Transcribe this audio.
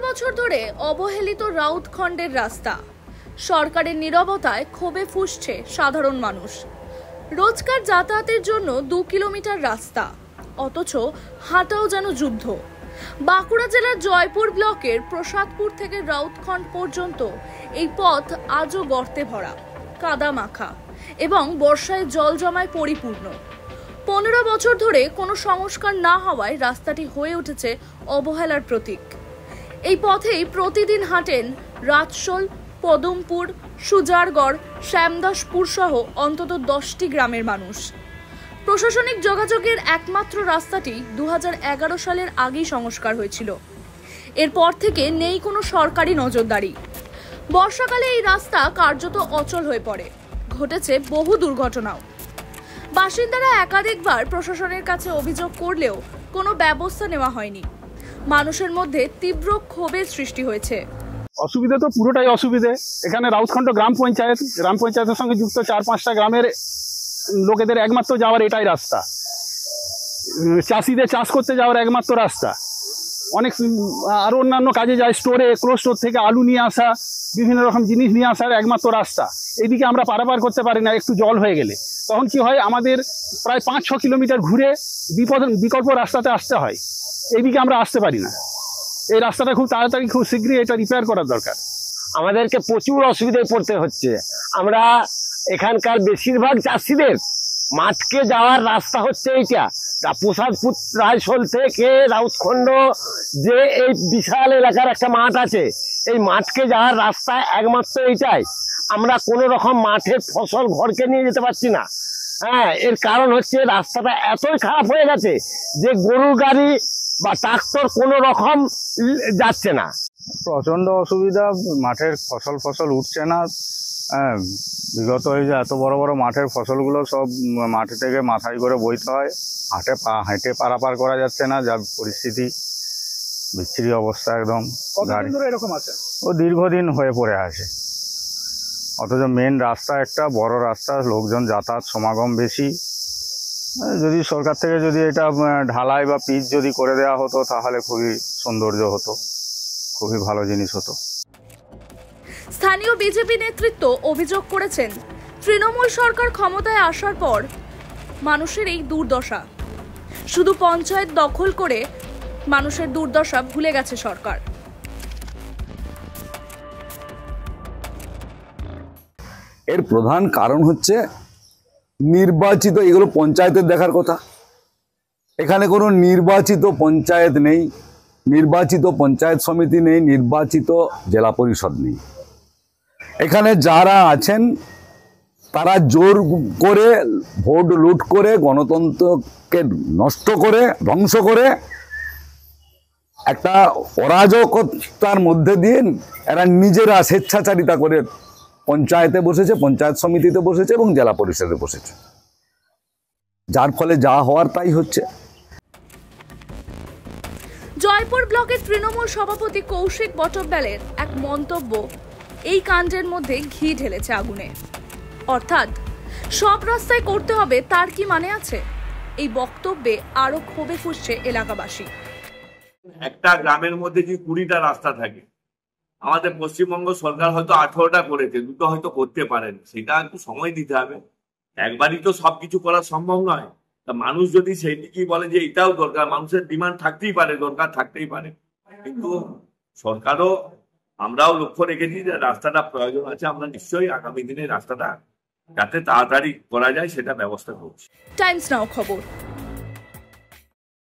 বছর ধরে অবহেলিত রাউতখণ্ডের রাস্তা, সরকারের নীরবতায় ক্ষোভে ফুঁসছে সাধারণ মানুষ। রোজকার যাতায়াতের জন্য 2 কিলোমিটার রাস্তা, অথচ হাঁটাও যেন যুদ্ধ। বাঁকুড়া জেলার জয়পুর ব্লকের প্রসাদপুর থেকে রাউতখণ্ড পর্যন্ত এই পথ আজও গর্তে ভরা, কাদা মাখা এবং বর্ষায় জল জমায় পরিপূর্ণ। 15 বছর ধরে কোনো সংস্কার না হওয়ায় রাস্তাটি হয়ে উঠেছে অবহেলার প্রতীক। এই পথেই প্রতিদিন হাঁটেন রাজশোল, পদমপুর, সুজারগড়, শ্যামদাসপুর সহ অন্তত 10টি গ্রামের মানুষ। প্রশাসনিক যোগাযোগের একমাত্র রাস্তাটি 2011 সালের আগেই সংস্কার হয়েছিল। এরপর থেকে নেই কোনো সরকারি নজরদারি। বর্ষাকালে এই রাস্তা কার্যত অচল হয়ে পড়ে, ঘটেছে বহু দুর্ঘটনাও। বাসিন্দারা একাধিকবার প্রশাসনের কাছে অভিযোগ করলেও কোনো ব্যবস্থা নেওয়া হয়নি। মানুষের মধ্যে তীব্র ক্ষোভের সৃষ্টি হয়েছে। অসুবিধা তো পুরোটাই অসুবিধে। এখানে রাউতখণ্ড গ্রাম পঞ্চায়েতের সঙ্গে যুক্ত 4-5টা গ্রামের লোকেদের একমাত্র যাওয়ার এটাই রাস্তা। চাষিদের চাষ করতে যাওয়ার একমাত্র রাস্তা। অনেক আরো অন্যান্য কাজে যায়, ক্লোজ স্টোর থেকে আলু নিয়ে আসা, বিভিন্ন রকম জিনিস নিয়ে আসার একমাত্র রাস্তা। এইদিকে আমরা পারাপার করতে পারি না। একটু জল হয়ে গেলে তখন কি হয়, আমাদের প্রায় 5-6 কিলোমিটার ঘুরে বিকল্প রাস্তাতে আসতে হয়। এইদিকে আমরা আসতে পারি না। এই রাস্তাটা খুব তাড়াতাড়ি, খুব শীঘ্রই এটা রিপেয়ার করার দরকার। আমাদেরকে প্রচুর অসুবিধায় পড়তে হচ্ছে। আমরা এখানকার বেশিরভাগ চাষিদের মাঠকে যাওয়ার রাস্তা হচ্ছে এইটা। প্রসাদপুর রায়শোল থেকে রাউতখণ্ড যে এই বিশাল এলাকার একটা মাঠ আছে, এই মাঠকে যাওয়ার রাস্তা একমাত্র এইটাই। আমরা কোনো রকম মাঠের ফসল ঘরকে নিয়ে যেতে পারছি না। হ্যাঁ, এর কারণ হচ্ছে রাস্তাটা এতই খারাপ হয়ে গেছে যে গরুর গাড়ি বা ট্রাক্টর কোনো রকম যাচ্ছে না। প্রচন্ড অসুবিধা, মাঠের ফসল উঠছে না। হ্যাঁ, বিগত এই যে এত বড় বড় মাঠের ফসলগুলো সব মাঠে থেকে মাথায় করে বইতে হয়, হেঁটে পারাপার করা যাচ্ছে না, যা পরিস্থিতি বিচ্ছিরি অবস্থা একদম। এরকম আছে ও দীর্ঘদিন হয়ে পড়ে আছে, অথচ মেন রাস্তা একটা বড় রাস্তা, লোকজন যাতায়াত সমাগম বেশি। যদি সরকার থেকে যদি এটা ঢালাই বা পিচ যদি করে দেওয়া হতো তাহলে খুবই সৌন্দর্য হতো, খুবই ভালো জিনিস হতো। স্থানীয় বিজেপি নেতৃত্ব অভিযোগ করেছেন, তৃণমূল সরকার ক্ষমতায় আসার পর মানুষের এই দুর্দশা। শুধু পঞ্চায়েত দখল করে মানুষের দুর্দশা ভুলে গেছে সরকার। এর প্রধান কারণ হচ্ছে নির্বাচিত, এগুলো পঞ্চায়েতের দেখার কথা। এখানে কোনো নির্বাচিত পঞ্চায়েত নেই, নির্বাচিত পঞ্চায়েত সমিতি নেই, নির্বাচিত জেলা পরিষদ নেই। এখানে যারা আছেন তারা জোর করে, ভোট লুট করে, গণতন্ত্রকে নষ্ট করে, ধ্বংস করে, একটা অরাজকতার মধ্যে দিয়ে এরা নিজেরা স্বেচ্ছাচারিতা করে পঞ্চায়েতে বসেছে, পঞ্চায়েত সমিতিতে বসেছে এবং জেলা পরিষদে বসেছে, যার ফলে যা হওয়ার তাই হচ্ছে। জয়পুর ব্লকের তৃণমূল সভাপতি কৌশিক বটব্যালের এক মন্তব্য এই কাণ্ডের মধ্যে ঘি ঢেলেছে আগুনে। অর্থাৎ সব রাস্তায় করতে হবে তার কি মানে আছে? এই বক্তব্যে আরো ক্ষোভে ফুঁসছে এলাকাবাসী। একটা গ্রামের মধ্যে কি 20টা রাস্তা থাকে, আমাদের পশ্চিমবঙ্গ সরকার হয়তো 18টা করেছে, 2টো হয়তো করতে পারেন। সেটা একটু সময় দিতে হবে, একবারই তো সবকিছু করা সম্ভব নয়। তা মানুষ যদি সেই দিকেই বলে যে এটাও দরকার, মানুষের ডিমান্ড থাকতেই পারে, দরকার থাকতেই পারে, কিন্তু সরকারও, আমরাও লক্ষ্য রেখেছি যে রাস্তাটা প্রয়োজন আছে। আমরা নিশ্চয়ই আগামী দিনে রাস্তাটা যাতে তাড়াতাড়ি করা যায় সেটা ব্যবস্থা করছি। টাইমস নাও খবর।